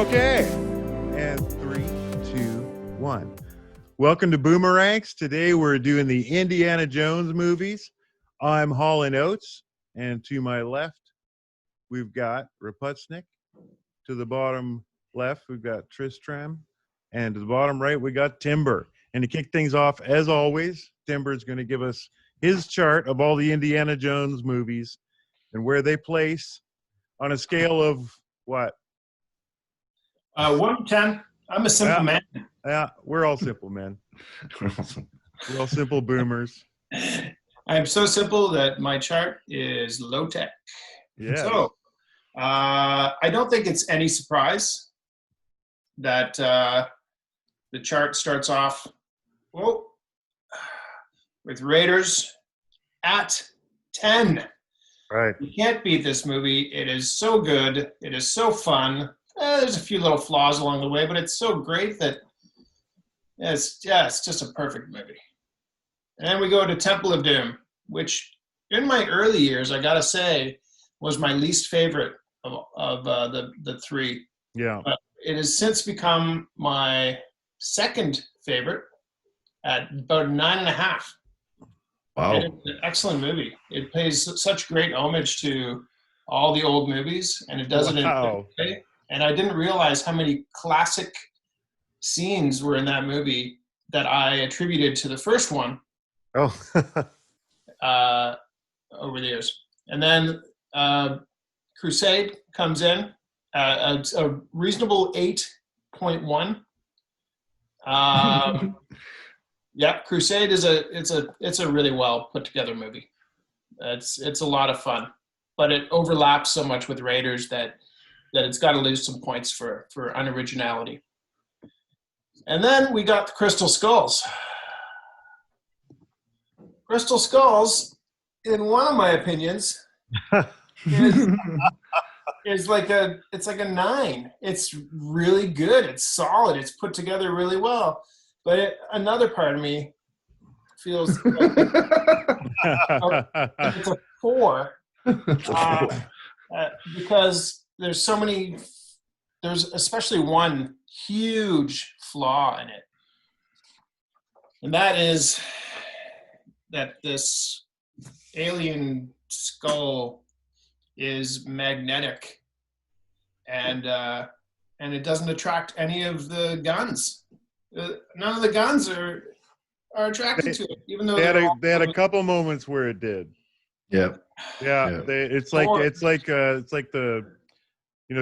Okay. And 3, 2, 1. Welcome to Boomerz. Today we're doing the Indiana Jones movies. I'm Hall & Oates, and to my left, we've got Raputnik. To the bottom left, we've got Tristram. And to the bottom right, we got Timber. And to kick things off, as always, Timber is going to give us his chart of all the Indiana Jones movies and where they place on a scale of what? 1 to 10. I'm a simple man. Yeah, we're all simple men. We're all simple boomers. I'm so simple that my chart is low tech. Yeah. So I don't think it's any surprise that the chart starts off with Raiders at 10. Right. You can't beat this movie. It is so good. It is so fun. There's a few little flaws along the way, but it's so great that it's just a perfect movie. And then we go to Temple of Doom, which in my early years, I gotta say, was my least favorite of the three. Yeah. But it has since become my second favorite at about 9.5. Wow. It is an excellent movie. It pays such great homage to all the old movies, and it does it in a good way. And I didn't realize how many classic scenes were in that movie that I attributed to the first one. Oh. Over the years. And then Crusade comes in, a reasonable 8.1. Yeah, Crusade is a really well put together movie. It's a lot of fun, but it overlaps so much with Raiders that it's got to lose some points for unoriginality. And then we got the Crystal Skulls. Crystal Skulls, in one of my opinions, is like a 9. It's really good. It's solid. It's put together really well. But another part of me feels like it's a 4. Because there's especially one huge flaw in it. And that is that this alien skull is magnetic and it doesn't attract any of the guns. None of the guns are attracted to it, even though they had a couple moments where it did. Yeah. Yeah. It's like the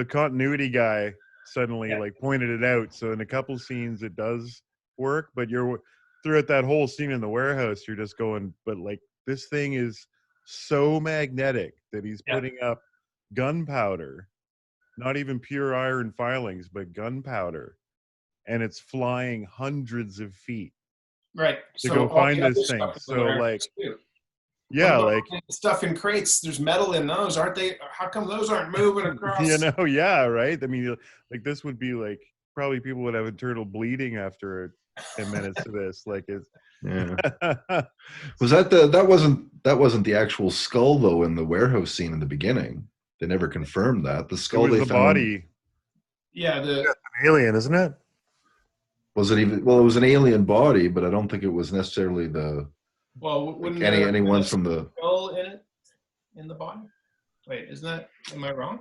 continuity guy suddenly pointed it out. So in a couple scenes it does work, but you're throughout that whole scene in the warehouse, you're just going, but like this thing is so magnetic that he's putting up gunpowder, not even pure iron filings, but gunpowder, and it's flying hundreds of feet. Right. To go find this thing. So like, yeah, like stuff in crates. There's metal in those, aren't they? How come those aren't moving across? Yeah, right. I mean, like this would be like probably people would have internal bleeding after 10 minutes of this. Like it's Was that wasn't the actual skull though in the warehouse scene in the beginning? They never confirmed that. The skull it was they the found. Body. Yeah, an alien, isn't it? Was it even? Well, it was an alien body, but I don't think it was necessarily the. Well, wouldn't any ones from the skull in the body? Wait, isn't that? Am I wrong?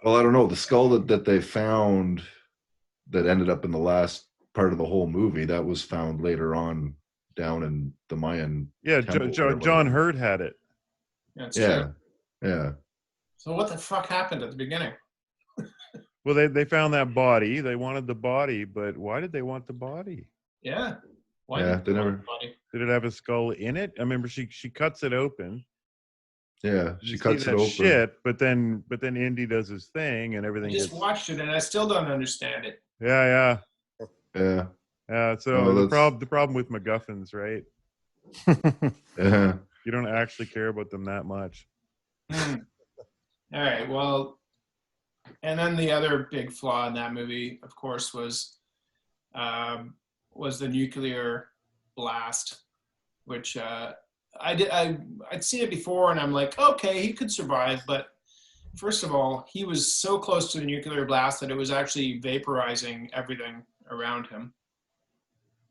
Well, I don't know. The skull that they found that ended up in the last part of the whole movie, that was found later on down in the Mayan. Yeah, John Hurt had it. That's true. Yeah. So what the fuck happened at the beginning? Well, they found that body. They wanted the body, but why did they want the body? Yeah. Why did they never? Did it have a skull in it? I remember she cuts it open. Yeah, she cuts it open. Shit, but then Indy does his thing and everything. I just watched it and I still don't understand it. Yeah. So the problem with MacGuffins, right? Yeah. You don't actually care about them that much. All right. Well, and then the other big flaw in that movie, of course, was the nuclear blast, which I'd seen it before, and I'm like, okay, he could survive, but first of all, he was so close to the nuclear blast that it was actually vaporizing everything around him.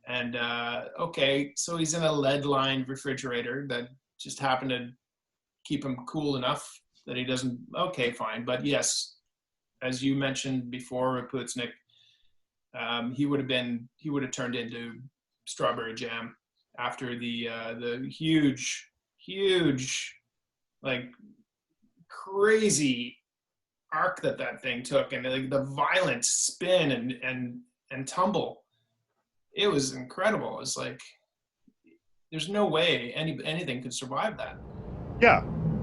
And okay, so he's in a lead-lined refrigerator that just happened to keep him cool enough that he doesn't. Okay, fine. But yes, as you mentioned before, Putznik, he would have turned into strawberry jam after the huge, like crazy arc that thing took, and like the violent spin and tumble. It was incredible. It's like there's no way anything could survive that. Yeah.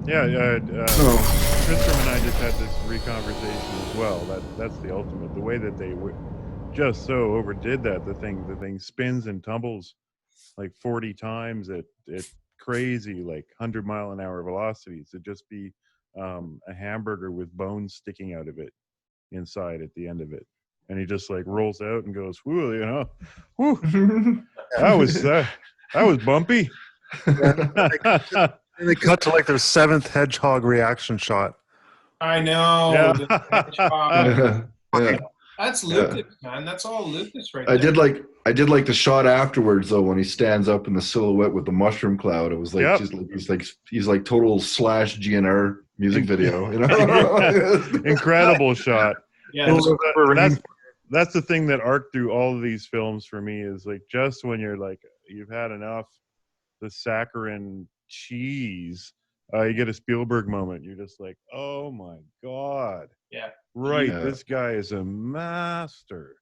Oh. Tristram and I just had this reconversation as well. That's the ultimate. The way that they just so overdid that. The thing spins and tumbles like 40 times at crazy like 100-mile-an-hour velocities. It'd just be a hamburger with bones sticking out of it inside at the end of it, and he just like rolls out and goes, "Whoo, you know, whoo, that was bumpy." And they cut to like their 7th hedgehog reaction shot. I know. Yeah. The hedgehog. Yeah. That's Lucas, man. That's all Lucas right there. I did like the shot afterwards though, when he stands up in the silhouette with the mushroom cloud. It was like Yep. just like he's like total slash GNR music video, you know. Incredible shot. Yeah, That's the thing that arced through all of these films for me, is like just when you're like you've had enough the saccharine cheese, you get a Spielberg moment. You're just like, oh my god, yeah. right, Yeah. this guy is a master.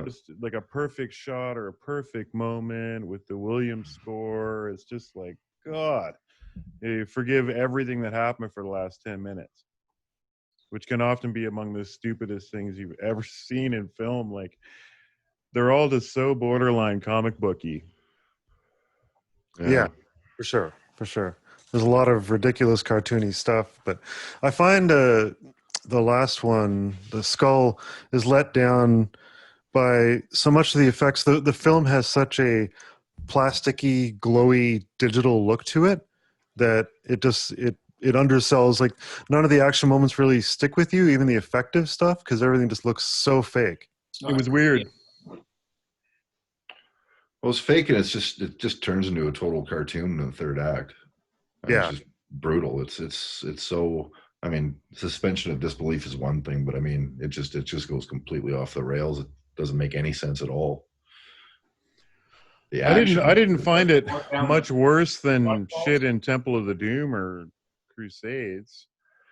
Just like a perfect shot or a perfect moment with the Williams score. It's just like, God, you forgive everything that happened for the last 10 minutes, which can often be among the stupidest things you've ever seen in film. Like, they're all just so borderline comic booky. Yeah, for sure. There's a lot of ridiculous cartoony stuff, but I find the last one, the skull, is let down by so much of the effects. The film has such a plasticky, glowy digital look to it that it undersells. Like, none of the action moments really stick with you, even the effective stuff, because everything just looks so fake. It was weird. Well, it's fake, and it just turns into a total cartoon in the third act. Yeah. It's just brutal. It's so. I mean, suspension of disbelief is one thing, but I mean, it just goes completely off the rails. It doesn't make any sense at all. The action. I didn't find it much worse than shit in Temple of the Doom or Crusades.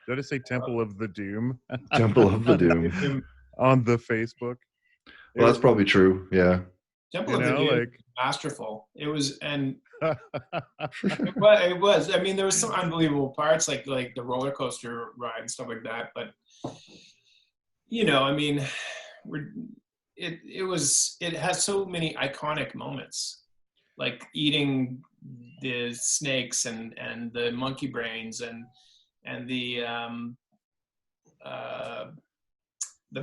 Did I say Temple of the Doom? Temple of the Doom. On the Facebook. Well, that's probably true. Yeah. Temple of the Doom, like masterful. It was, and it was. I mean, there was some unbelievable parts, like the roller coaster ride and stuff like that. But you know, I mean, it has so many iconic moments, like eating the snakes and the monkey brains and the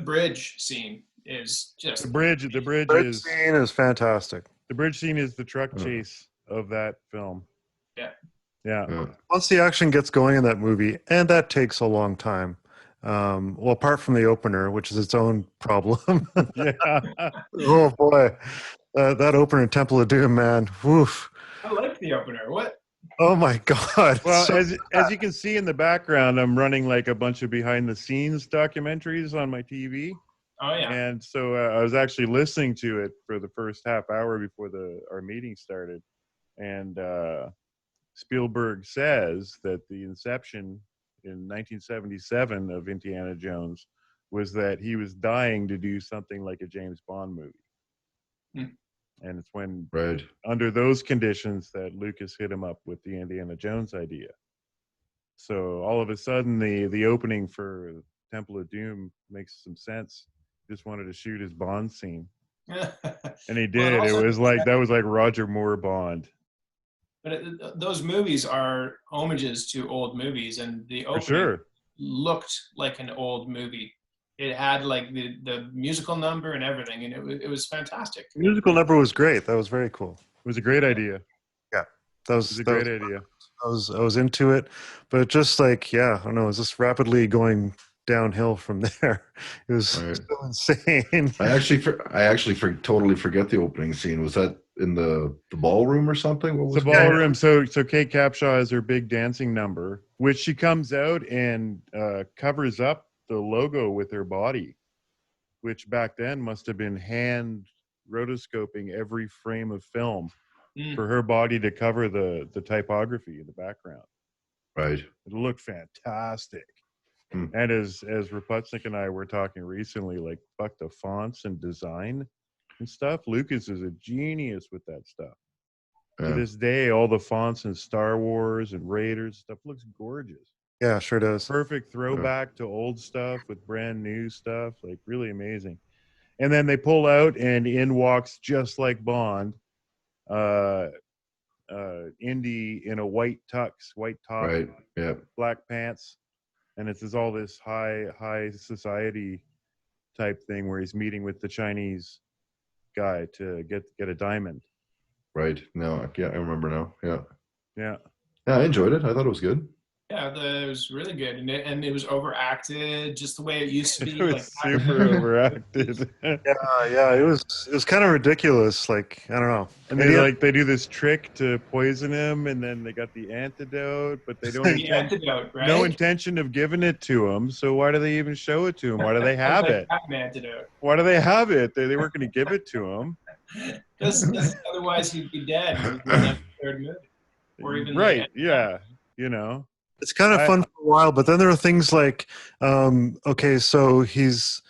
bridge scene is just the bridge is scene is fantastic. the bridge scene is the truck chase of that film. Yeah. Once the action gets going in that movie, and that takes a long time. Well, apart from the opener, which is its own problem. Yeah. Oh boy, that opener in Temple of Doom, man. Woof. I like the opener. What? Oh my god. Well, So- as you can see in the background, I'm running like a bunch of behind the scenes documentaries on my TV. Oh yeah. And so I was actually listening to it for the first half hour before our meeting started. And Spielberg says that the inception in 1977 of Indiana Jones was that he was dying to do something like a James Bond movie. And it's when, under those conditions, that Lucas hit him up with the Indiana Jones idea. So all of a sudden, the opening for Temple of Doom makes some sense. Just wanted to shoot his Bond scene, and he did. Well, It was like Roger Moore Bond. But those movies are homages to old movies, and the opening looked like an old movie. It had like the musical number and everything, and it was fantastic. The musical number was great. That was very cool. It was a great idea. Yeah, that was a great idea. I was into it, but just like, yeah, I don't know, it was just rapidly going downhill from there. It was Right. so insane. Totally forget the opening scene. Was that in the ballroom or something? What It's a was Yeah, going on? ballroom. So Kate Capshaw has her big dancing number, which she comes out and covers up the logo with her body, which back then must have been hand rotoscoping every frame of film Mm. for her body to cover the typography in the background. Right. It looked fantastic. Hmm. And as Raputnik and I were talking recently, like fuck the fonts and design and stuff. Lucas is a genius with that stuff. To Yeah. this day, all the fonts in Star Wars and Raiders stuff looks gorgeous. yeah, sure does. Perfect throwback to old stuff with brand new stuff, like really amazing. And then they pull out, and in walks just like Bond, uh, Indy in a white tux, white top, Right. Yeah. black pants, and it's all this high society type thing where he's meeting with the Chinese guy to get a diamond. Right. No. Yeah. I remember now. Yeah. Yeah. Yeah. I enjoyed it. I thought it was good. Yeah, it was really good, and it was overacted, just the way it used to be. It was Like super overacted. Yeah, it was kind of ridiculous. Like, I don't know. And And they do this trick to poison him, and then they got the antidote, but they don't the antidote, right? no intention of giving it to him. So why do they even show it to him? Why do they have Like it? an antidote. Why do they have it? They weren't going to give it to him. Because otherwise he'd be dead in the third movie, or even Right? Yeah. You know. it's kind of fun for a while, but then there are things like, okay, so he's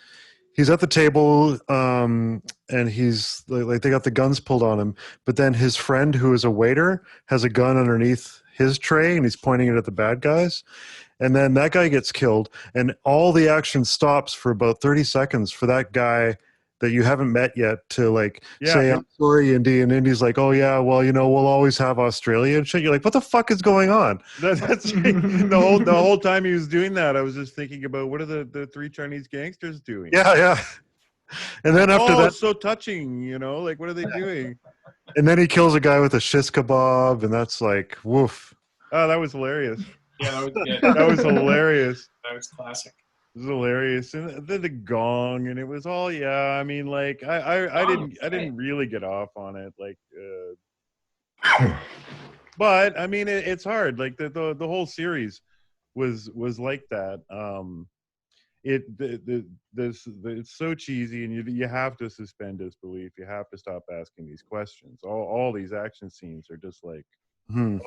at the table, and he's like they got the guns pulled on him, but then his friend who is a waiter has a gun underneath his tray and he's pointing it at the bad guys, and then that guy gets killed, and all the action stops for about 30 seconds for that guy that you haven't met yet to like say, I'm sorry, Indy, and Indy's like, oh yeah, well, we'll always have Australia and shit. You're like, what the fuck is going on? That's the whole time he was doing that. I was just thinking about what are the three Chinese gangsters doing? Yeah. And then after that, it's so touching, like what are they doing? and then he kills a guy with a shish kebab, and that's like, woof. Oh, that was hilarious. Yeah, that was good. That was hilarious. That was classic. It was hilarious, and then the gong, and it was all I mean, like I didn't really get off on it, like, but I mean it's hard. Like the whole series was like that. It's so cheesy, and you have to suspend disbelief. You have to stop asking these questions. All these action scenes are just like,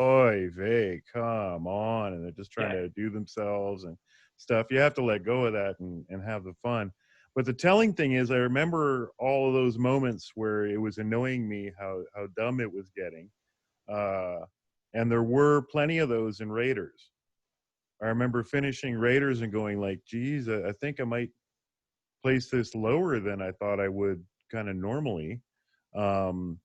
oy vey, come on, and they're just trying to do themselves and stuff. You have to let go of that and have the fun. But the telling thing is, I remember all of those moments where it was annoying me how dumb it was getting, and there were plenty of those in Raiders. I remember finishing Raiders and going like, geez, I think I might place this lower than I thought I would kind of normally. And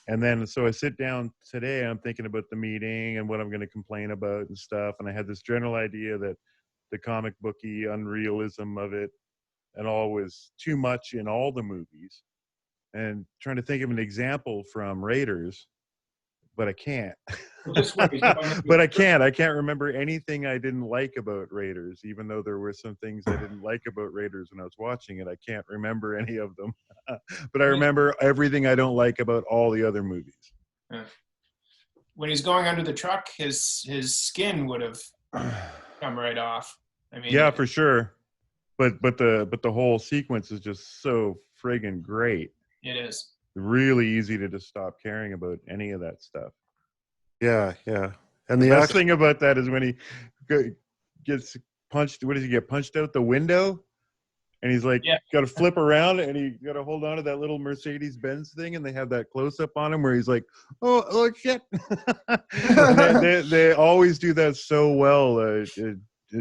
then, so I sit down today, I'm thinking about the meeting and what I'm going to complain about and stuff. And I had this general idea that the comic booky unrealism of it and all was too much in all the movies, and trying to think of an example from Raiders, but I can't. But I can't remember anything I didn't like about Raiders, even though there were some things I didn't like about Raiders when I was watching it. I can't remember any of them. But I remember everything I don't like about all the other movies. When he's going under the truck, his skin would have come right off. I mean, yeah, for sure. But the whole sequence is just so friggin' great. It is Really easy to just stop caring about any of that stuff. Yeah. And the best thing about that is when he gets punched. What does he get punched out the window? And he's like, got to flip around, and he got to hold on to that little Mercedes-Benz thing, and they have that close-up on him where he's like, oh shit. they always do that so well.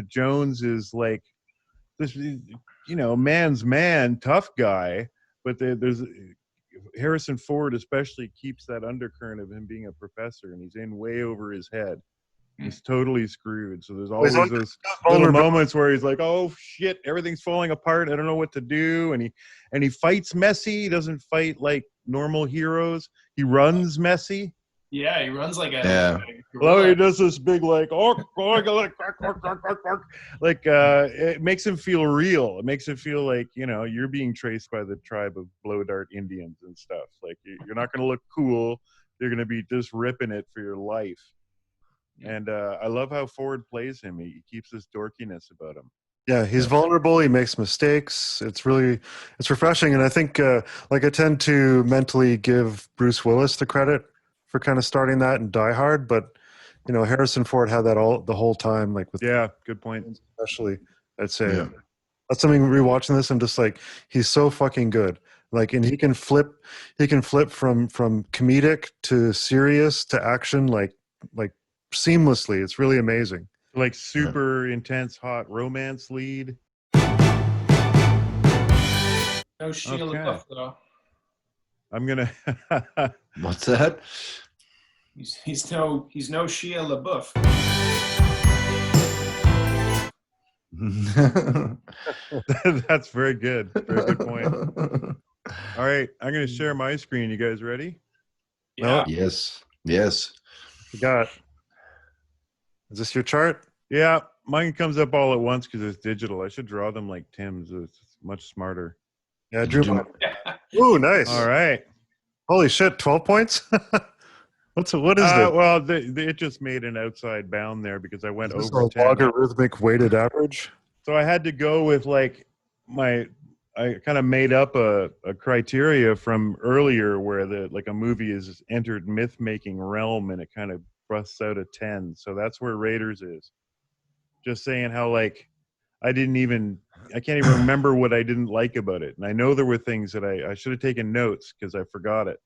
Jones is like this, man's man, tough guy, but there's Harrison Ford especially keeps that undercurrent of him being a professor, and he's in way over his head. He's totally screwed. So there's always those little moments where he's like, oh shit, everything's falling apart. I don't know what to do. And he fights messy. He doesn't fight like normal heroes. He runs messy. Yeah, he runs like a, Yeah. like a Well, gorilla. he does this big like it makes him feel real. It makes it feel like you're being traced by the tribe of Blow Dart Indians and stuff. Like you're not going to look cool. You're going to be just ripping it for your life. And I love how Ford plays him. He keeps this dorkiness about him. Yeah, he's vulnerable. He makes mistakes. It's refreshing. And I think, I tend to mentally give Bruce Willis the credit for kind of starting that in Die Hard, but Harrison Ford had that the whole time, like with Good point. especially. I'd say Yeah. that's something rewatching this. I'm just like, he's so fucking good. Like, and he can flip from comedic to serious to action, like seamlessly. It's really amazing. Like super intense, hot romance lead. No Shia Okay. LaBeouf though. I'm gonna. What's that? He's no Shia LaBeouf. That's very good. Very good point. All right, I'm gonna share my screen. You guys ready? Yeah. Yes. You got. Is this your chart? Yeah, mine comes up all at once because it's digital. I should draw them like Tim's. It's much smarter. Yeah, I Did you drew do- mine. Ooh, nice. All right. Holy shit, 12 points? What is this? Well, it just made an outside bound there because I went Is this over a 10. logarithmic weighted average? So I had to go with like I kind of made up a criteria from earlier where a movie is entered myth making realm and it kind of busts out a 10. So that's where Raiders is. Just saying how I can't even remember what I didn't like about it. And I know there were things that I should have taken notes because I forgot it.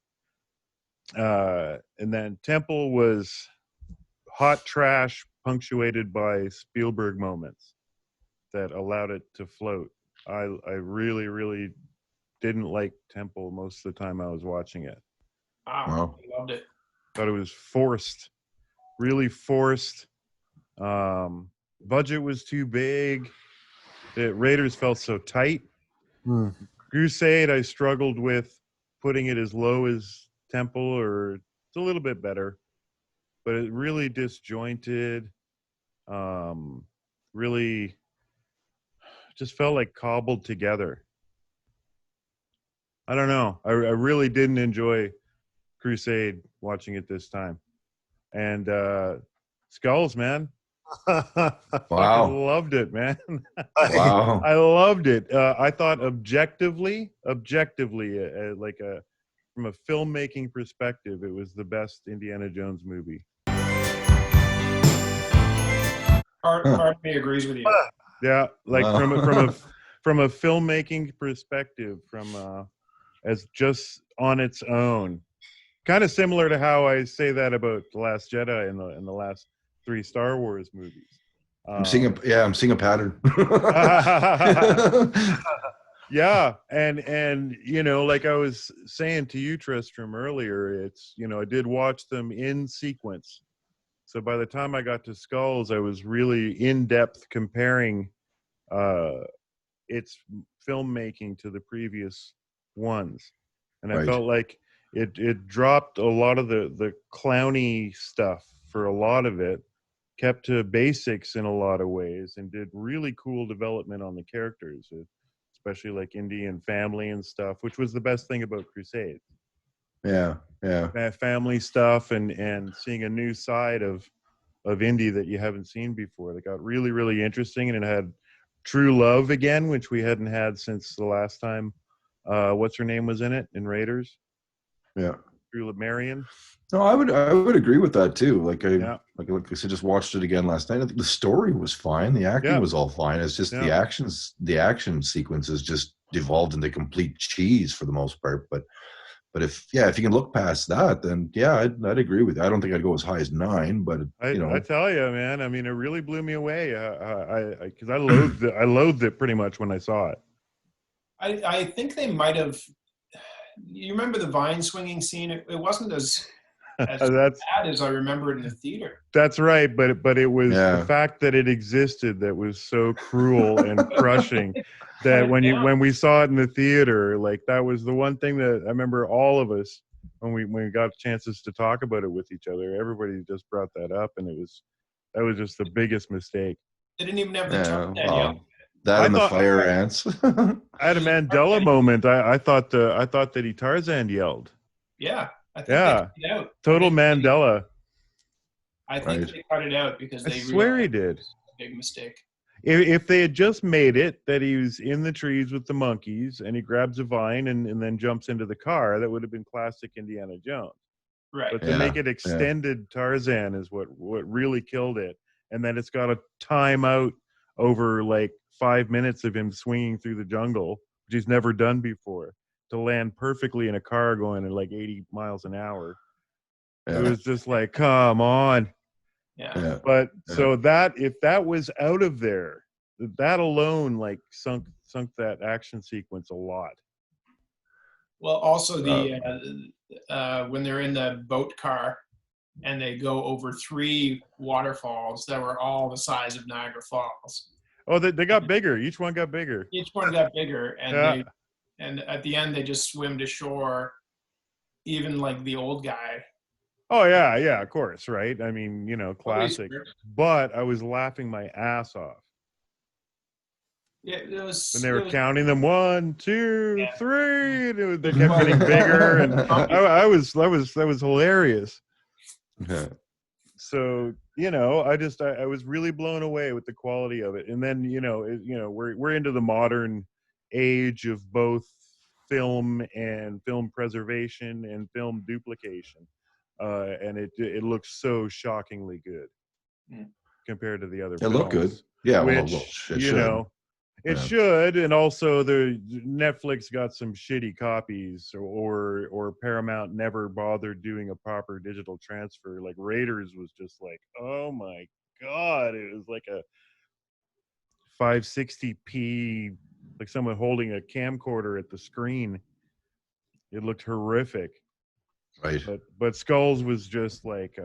And then Temple was hot trash punctuated by Spielberg moments that allowed it to float. I really, really didn't like Temple most of the time I was watching it. Wow. I loved it. Thought it was forced, really forced. Budget was too big. The Raiders felt so tight. Crusade, I struggled with putting it as low as Temple, or it's a little bit better, but it really disjointed. Really just felt like cobbled together. I don't know. I really didn't enjoy Crusade watching it this time. And Skulls, man. I loved it, man. Wow. I loved it. I thought objectively, from a filmmaking perspective, it was the best Indiana Jones movie. Part of me agrees with you. Yeah, Wow. from a filmmaking perspective, as just on its own, kind of similar to how I say that about The Last Jedi and the last 3 Star Wars movies. I'm seeing a pattern. Yeah, and like I was saying to you, Tristram, earlier, it's I did watch them in sequence. So by the time I got to Skulls, I was really in depth comparing its filmmaking to the previous ones, and I Right. felt like it dropped a lot of the clowny stuff for a lot of it, kept to basics in a lot of ways, and did really cool development on the characters, especially like Indian family and stuff, which was the best thing about Crusade. Yeah. Family stuff and seeing a new side of Indy that you haven't seen before. That got really, really interesting, and it had true love again, which we hadn't had since the last time. What's her name was in it in Raiders? Yeah. True Marion. No, I would agree with that too. Like Yeah. like I said, just watched it again last night. I think the story was fine. The acting Yeah. was all fine. It's just Yeah. the action sequences just devolved into complete cheese for the most part. But if you can look past that, then I'd agree with you. I don't think I'd go as high as 9, but I tell you, man. I mean, it really blew me away. Because I loathed it pretty much when I saw it. I think they might have. You remember the vine swinging scene? It wasn't as bad as I remember it in the theater. That's right, but it was Yeah. the fact that it existed that was so cruel and crushing that when we saw it in the theater, like that was the one thing that I remember all of us when we got chances to talk about it with each other. Everybody just brought that up, and that was just the biggest mistake. They didn't even have the Yeah, Tarzan well, yell. that I and the thought- fire ants. I had a Mandela moment. I thought that he Tarzan yelled. Yeah, I think Yeah. they cut it out. Total I think Mandela. I think Right. they cut it out because I they swear he realized did. it was a big mistake. If they had just made it that he was in the trees with the monkeys and he grabs a vine and then jumps into the car, that would have been classic Indiana Jones. Right. But to make it extended Tarzan is what really killed it. And then it's got a time out over like 5 minutes of him swinging through the jungle, which he's never done before, to land perfectly in a car going at like 80 miles an hour. It was just like, come on. Yeah. But so that if that was out of there, that alone like sunk that action sequence a lot. Well, also the when they're in the boat car and they go over 3 waterfalls that were all the size of Niagara Falls. Oh, they got bigger. Each one got bigger. Each one got bigger, and Yeah. and at the end they just swim to shore. Even like the old guy. Oh yeah, of course, right? I mean, you know, classic. Nobody's- But I was laughing my ass off Yeah, it was. when they were it was- counting them 1, 2, Yeah. 3. And they kept getting bigger, and that was hilarious. Yeah. So you know, I was really blown away with the quality of it. And then we're into the modern age of both film and film preservation and film duplication, and it looks so shockingly good compared to the other. It looked good. films, Yeah, which it you should. know. It Yeah. should, and also the Netflix got some shitty copies, or Paramount never bothered doing a proper digital transfer. Like Raiders was just like, oh my god, it was like a 560p, like someone holding a camcorder at the screen. It looked horrific. Right. But Skulls was just like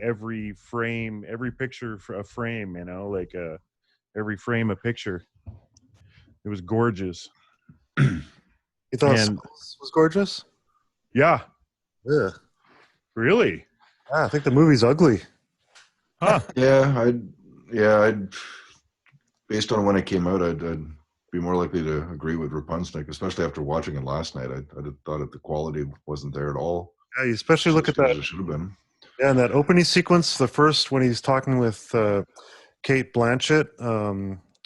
every frame, every picture for a frame, you know, like every frame a picture. It was gorgeous. You thought And- Skulls was gorgeous? Yeah, Yeah. really? I think the movie's ugly. Huh? I'd based on when it came out, I'd be more likely to agree with Rapunzel, especially after watching it last night. I thought that the quality wasn't there at all. Yeah, you especially look at As good that. as it should have been. Yeah, and that opening sequence, the first when he's talking with Kate Blanchett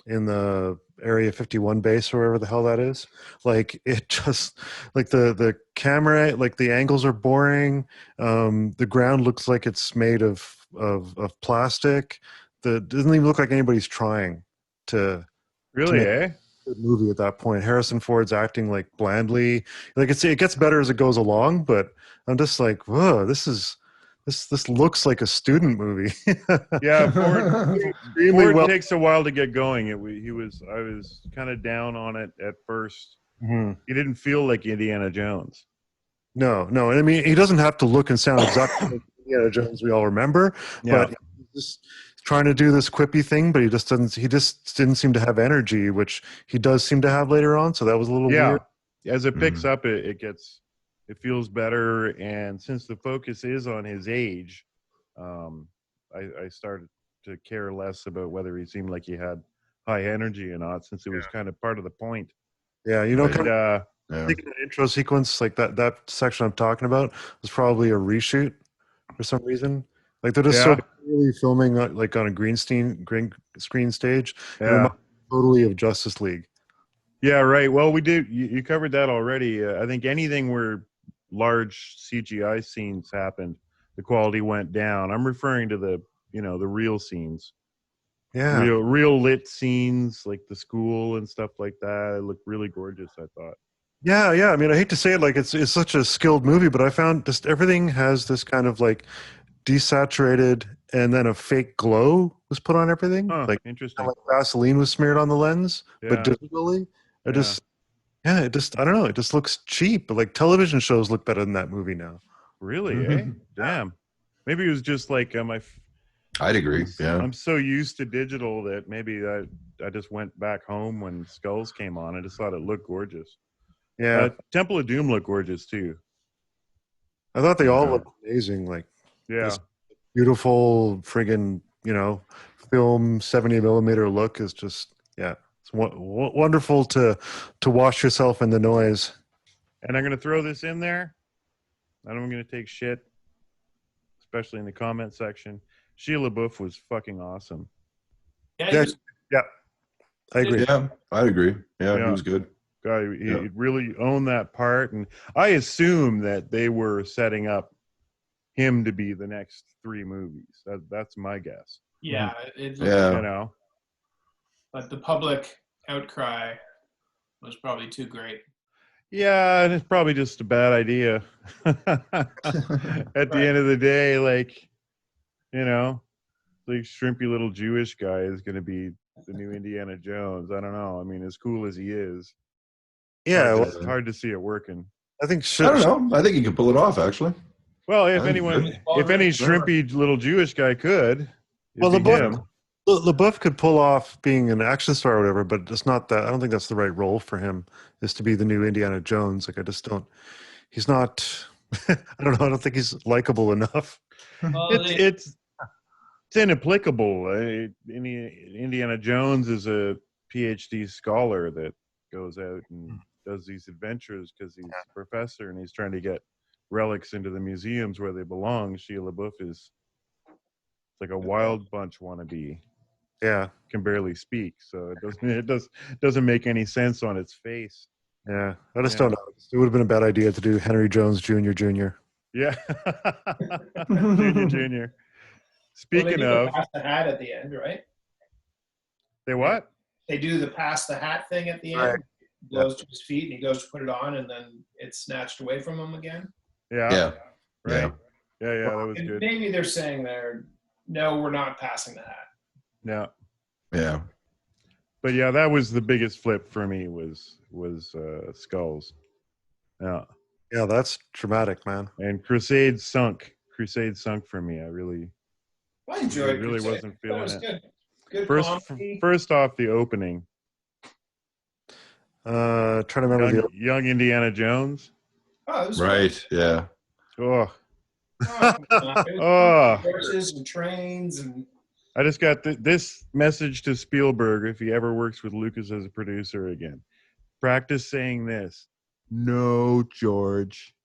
in the Area 51 base or wherever the hell that is, like it just like the camera, like the angles are boring. The ground looks like it's made of plastic. Doesn't even look like anybody's trying to Really? make Eh? a good movie at that point. Harrison Ford's acting like blandly. Like it gets better as it goes along, but I'm just like, whoa, this looks like a student movie. Yeah, Ford Extremely well. takes a while to get going. I was kind of down on it at first. Mhm. He didn't feel like Indiana Jones. No. I mean, he doesn't have to look and sound exactly like Indiana Jones we all remember, but he's just trying to do this quippy thing, but he just didn't seem to have energy, which he does seem to have later on. So that was a little weird. As it picks up, it feels better. And since the focus is on his age, I started to care less about whether he seemed like he had high energy or not, since it was kind of part of the point. Yeah, you know, Right. kind of, Yeah. I think that intro sequence, like that section I'm talking about, was probably a reshoot for some reason. Like they're just so clearly filming like on a green screen stage. It Yeah. reminds me totally of Justice League. Yeah, right. Well, we did. You covered that already. I think anything where large CGI scenes happened, the quality went down. I'm referring to the real scenes. Yeah. Real lit scenes like the school and stuff like that. It looked really gorgeous, I thought. Yeah. I mean, I hate to say it, like it's such a skilled movie, but I found just everything has this kind of like desaturated and then a fake glow was put on everything. Huh, Like, interesting. like Vaseline was smeared on the lens, but Yeah. digitally. I Yeah. don't know. It just looks cheap. But like television shows look better than that movie now. Really, eh? Damn. Maybe it was just like I'd agree. Yeah. I'm so used to digital that maybe I just went back home when Skulls came on. I just thought it looked gorgeous. Yeah. Temple of Doom looked gorgeous too. I thought they all Yeah. looked amazing. Like Yeah. this beautiful friggin', film 70 millimeter look is just, yeah, it's wonderful to wash yourself in the noise. And I'm going to throw this in there. I don't going to take shit, especially in the comment section. Shia LaBeouf was fucking awesome. Yeah, Yeah, yeah, I agree. Yeah, I agree. Yeah, Yeah. he was good. Guy, he really owned that part, and I assume that they were setting up him to be the next 3 movies. That's my guess. yeah, it looked, Yeah. but the public outcry was probably too great. Yeah, and it's probably just a bad idea. At the end of the day, like shrimpy little Jewish guy is going to be the new Indiana Jones. I don't know. I mean, as cool as he is, Yeah, it's hard to see it working. I think I don't know. I think he could pull it off, actually. Well, if I think any shrimpy little Jewish guy could, well, it'd be him. LaBeouf could pull off being an action star or whatever, but it's not that. I don't think that's the right role for him. Is to be the new Indiana Jones. Like I just don't. He's not. I don't know. I don't think he's likable enough. Well, It's inapplicable. Indiana Jones is a PhD scholar that goes out and does these adventures because he's a professor and he's trying to get relics into the museums where they belong. Shia LaBeouf is like a Wild Bunch wannabe. Yeah, can barely speak, so it doesn't make any sense on its face. Yeah, I just don't know. It would have been a bad idea to do Henry Jones Jr. Jr. Yeah, Junior. Speaking of, pass the hat at the end, right? They what? They do the pass the hat thing at the end. Right. He goes to his feet and he goes to put it on, and then it's snatched away from him again. Yeah. Right. Yeah. Yeah, that was And good. maybe they're saying no, we're not passing the hat. Yeah. Yeah. But yeah, that was the biggest flip for me was Skulls. Yeah. Yeah, that's dramatic, man. And Crusade sunk for me. I really enjoyed really Crusade. wasn't feeling was it. Good comedy. First off, the opening. Trying to remember young Indiana Jones. Oh, it was Right. Yeah. Oh. Horses and trains and. I just got this message to Spielberg if he ever works with Lucas as a producer again. Practice saying this. No, George.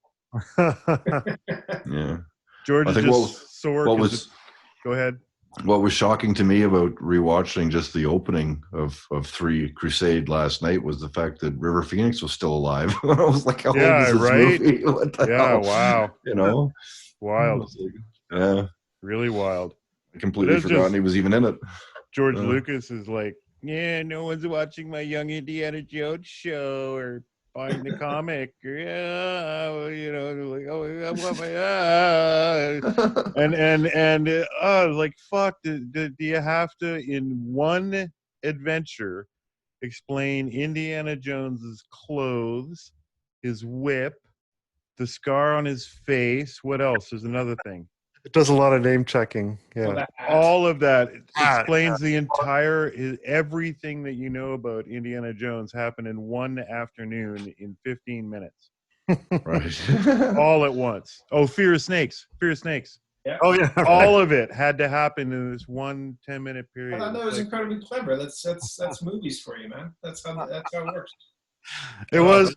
Yeah. George I is think just sore. Go ahead. What was shocking to me about rewatching just the opening of 3 Crusade last night was the fact that River Phoenix was still alive. I was like, how old is this movie? What the hell? Wow. Wild. Yeah. Really wild. I completely forgotten he was even in it. George Lucas is like, yeah, no one's watching my Young Indiana Jones show or buying the comic or like, oh, I want my like, fuck, do you have to in one adventure explain Indiana Jones's clothes, his whip, the scar on his face? What else? There's another thing. It does a lot of name checking. Yeah. All of that explains the entire everything that you know about Indiana Jones happened in one afternoon in 15 minutes. Right. All at once. Oh, Fear of Snakes. Yeah. Oh yeah. Right. All of it had to happen in this 1 10-minute period. I thought that was incredibly clever. That's movies for you, man. That's how it works. It was.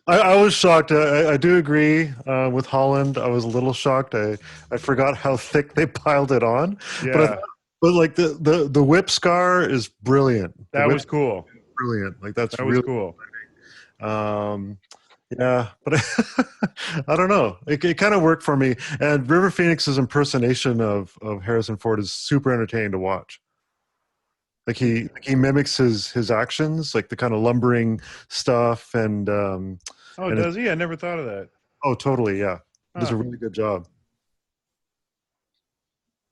I was shocked. I do agree with Holland. I was a little shocked. I forgot how thick they piled it on. Yeah. But like the whip scar is brilliant. That was cool. Brilliant. Like that was really cool. Yeah, but I don't know. It kind of worked for me. And River Phoenix's impersonation of Harrison Ford is super entertaining to watch. Like he mimics his actions, like the kind of lumbering stuff, and does he? I never thought of that. Oh, totally, yeah. He does a really good job.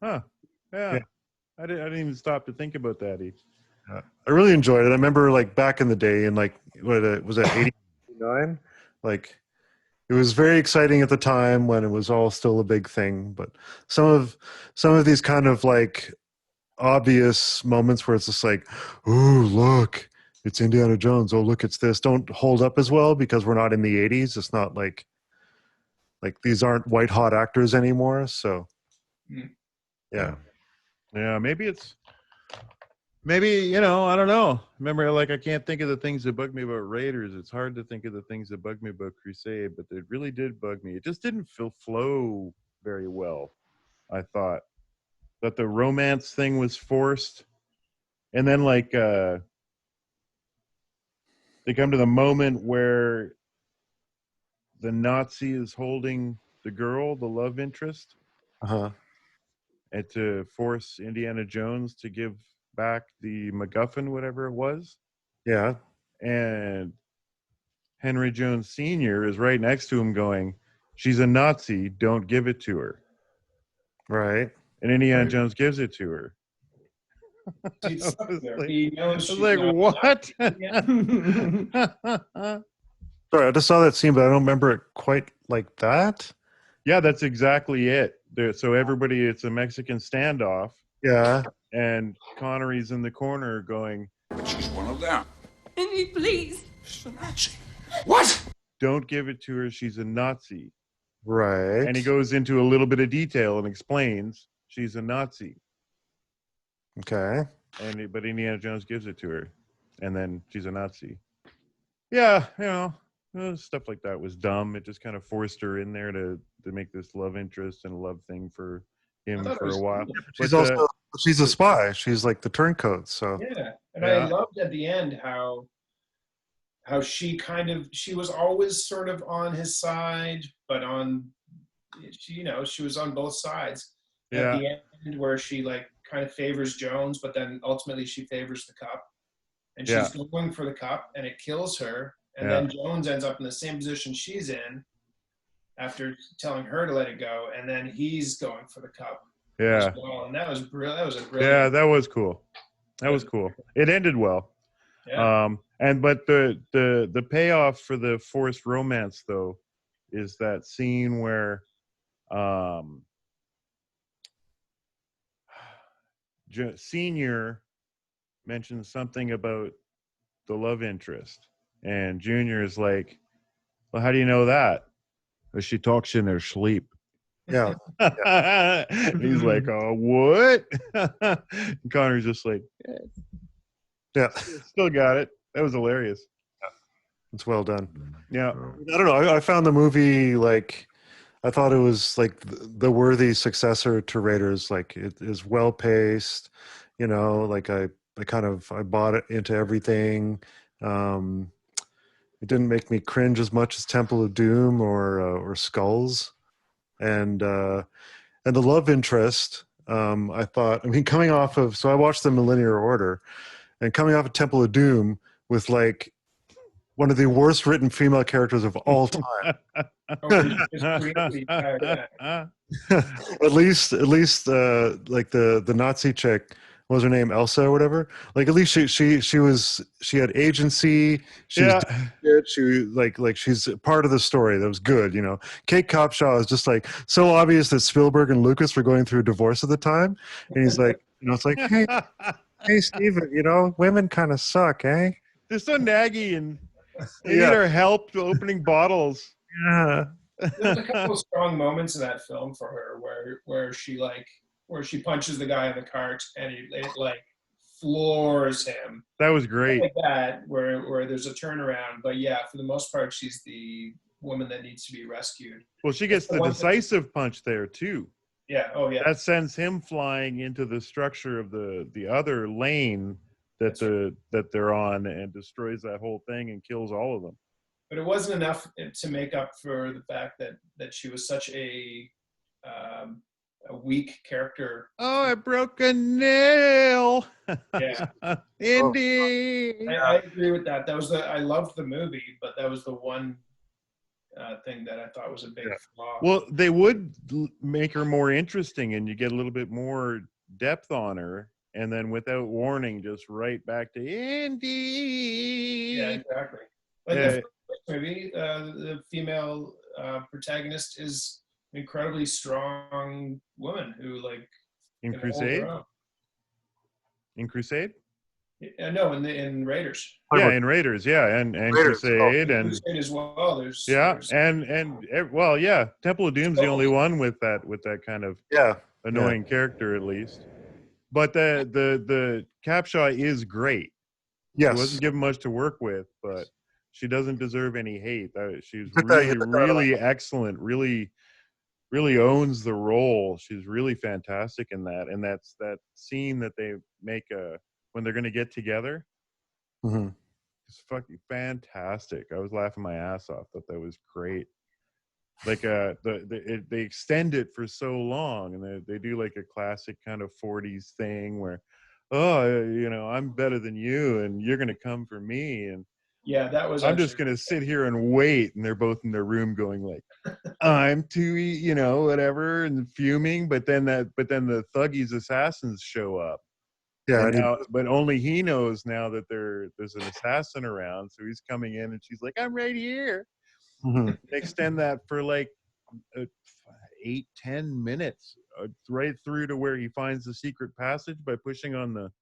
Huh? Yeah. I didn't even stop to think about that. I really enjoyed it. I remember like back in the day, in like was that 89? Like it was very exciting at the time when it was all still a big thing. But some of these kind of like obvious moments where it's just like, oh, look, it's Indiana Jones. Oh, look, it's this. Don't hold up as well because we're not in the 80s. It's not like like these aren't white hot actors anymore. So Mm. yeah. Yeah, maybe, I don't know. Remember, like, I can't think of the things that bug me about Raiders. It's hard to think of the things that bug me about Crusade, but it really did bug me. It just didn't flow very well. I thought that the romance thing was forced, and then like they come to the moment where the Nazi is holding the girl, the love interest, Uh-huh. and to force Indiana Jones to give back the MacGuffin, whatever it was. Yeah. And Henry Jones Sr. is right next to him going, "She's a Nazi, don't give it to her." Right. And Indiana Jones gives it to her. She's I stuck was there. like, He knows she's what? Sorry, I just saw that scene, but I don't remember it quite like that. Yeah, that's exactly it. So everybody, it's a Mexican standoff, Yeah. and Connery's in the corner going, But she's one of them. Andy, please. She's a Nazi. What? "Don't give it to her, she's a Nazi." Right. And he goes into a little bit of detail and explains she's a Nazi. Okay. But Indiana Jones gives it to her, and then she's a Nazi. Yeah, stuff like that was dumb. It just kind of forced her in there to make this love interest and a love thing for him thought it for was a while. cool. She's But, also she's a spy. She's like the turncoat. So Yeah, and Yeah. I loved at the end how she was always sort of on his side, but she was on both sides. Yeah. At the end, where she like kind of favors Jones, but then ultimately she favors the cup, and she's going for the cup, and it kills her, and then Jones ends up in the same position she's in after telling her to let it go, and then he's going for the cup. yeah, Well, and that was brilliant. That was a yeah, brilliant. that was cool. That was cool. It ended well. Yeah. But the payoff for the forced romance though is that scene where Senior mentions something about the love interest, and Junior is like, "Well, how do you know that?" "Well, she talks in her sleep." yeah. And he's like, "Oh, what?" And Connor's just like, Yeah. "Still got it." That was hilarious. It's well done. Yeah. I don't know. I found the movie like I thought it was like the worthy successor to Raiders. Like it is well paced. Like I bought it into everything. It didn't make me cringe as much as Temple of Doom or Skulls, and the love interest. I thought. I mean, coming off of I watched them in linear order, and coming off of Temple of Doom with like one of the worst written female characters of all time. At least like the Nazi chick, what was her name, Elsa or whatever, like at least she had agency. She like she's part of the story. That was good. Kate Copshaw is just like so obvious that Spielberg and Lucas were going through a divorce at the time, and he's like, it's like, hey Steven, women kind of suck, eh? They're so naggy, and they need our help opening bottles. Yeah. There's a couple of strong moments in that film for her where she punches the guy in the cart and it like floors him. That was great. Like that, where there's a turnaround. But yeah, for the most part, she's the woman that needs to be rescued. Well, she gets the decisive punch there too. Yeah. Oh yeah. That sends him flying into the structure of the other lane that they're on, and destroys that whole thing and kills all of them. But it wasn't enough to make up for the fact that she was such a weak character. Oh, I broke a nail. Yeah. Indy. I agree with that. I loved the movie, but that was the one thing that I thought was a big flaw. Well, they would make her more interesting, and you get a little bit more depth on her, and then without warning, just right back to Indy. Yeah, exactly. Like the first movie, the female protagonist is an incredibly strong woman who like in can hold Crusade. her own. In Crusade. No, in Raiders. Yeah, in Raiders, yeah, and Raiders, Crusade, and Crusade as well. There's well, yeah, Temple of Doom's the only one with that kind of Yeah. annoying character, at least. But the Capshaw is great. She Yes. wasn't given much to work with, but she doesn't deserve any hate. She's Hit that- really, hit that really excellent. Really, really owns the role. She's really fantastic in that. And that's that scene that they make when they're going to get together. Mhm. It's fucking fantastic. I was laughing my ass off. Thought that was great. Like they extend it for so long, and they do like a classic kind of 40s thing where, oh, I'm better than you, and you're gonna come for me, and yeah, that was. I'm just gonna sit here and wait. And they're both in their room going like, I'm too, whatever, and fuming. But then the Thuggies assassins show up. Yeah. And now, but only he knows now that there's an assassin around. So he's coming in, and she's like, I'm right here. Mhm. They extend that for like 8-10 minutes, right through to where he finds the secret passage by pushing on the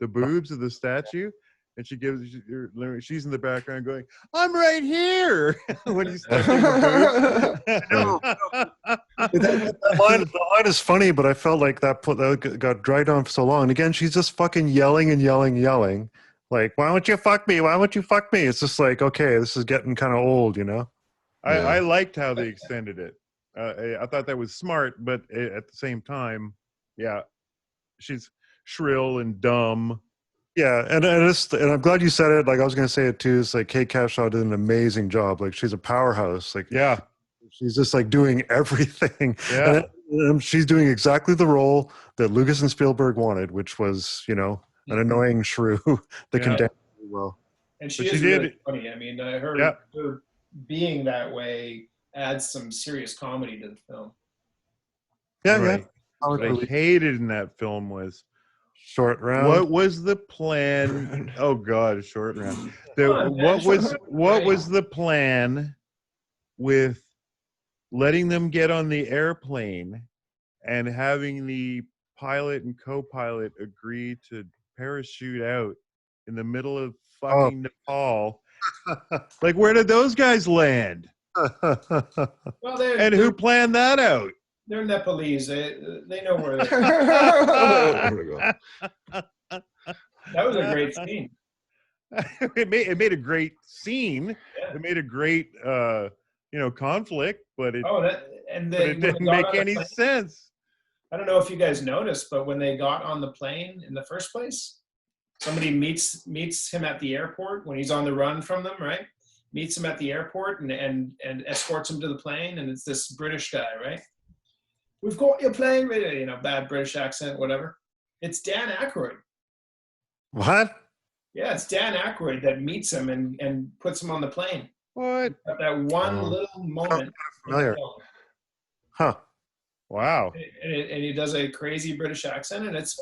boobs of the statue. And she's in the background going, I'm right here when he's touching the boobs. The line is funny, but I felt like that got dragged on for so long. And again, she's just fucking yelling and yelling and yelling. Like, why won't you fuck me? Why won't you fuck me? It's just like, okay, this is getting kind of old, I liked how they extended it. I thought that was smart, but at the same time, yeah, she's shrill and dumb. Yeah, and I'm glad you said it. Like I was going to say it too. It's like Kate Capshaw did an amazing job. Like she's a powerhouse. Like Yeah, she's just like doing everything. yeah. And she's doing exactly the role that Lucas and Spielberg wanted, which was an annoying shrew that can dance really well. And she is really funny. I mean, her being that way adds some serious comedy to the film. Yeah, right. What I really hated in that film was Short Round. What was the plan? Oh God, Short Round. What was the plan with letting them get on the airplane and having the pilot and co-pilot agree to parachute out in the middle of fucking Nepal? Like, where did those guys land? Well, and who planned that out? They're Nepalese. They know where they're. That was a great scene. It made a great scene. Yeah. It made a great conflict, but it didn't make any sense. I don't know if you guys noticed, but when they got on the plane in the first place, somebody meets him at the airport when he's on the run from them, right? Meets him at the airport and escorts him to the plane, and it's this British guy, right? We've got your plane ready, bad British accent, whatever. It's Dan Aykroyd. What? Yeah, it's Dan Aykroyd that meets him and puts him on the plane. What? At that one little moment. Familiar. Huh. Wow. And he does a crazy British accent, and it's.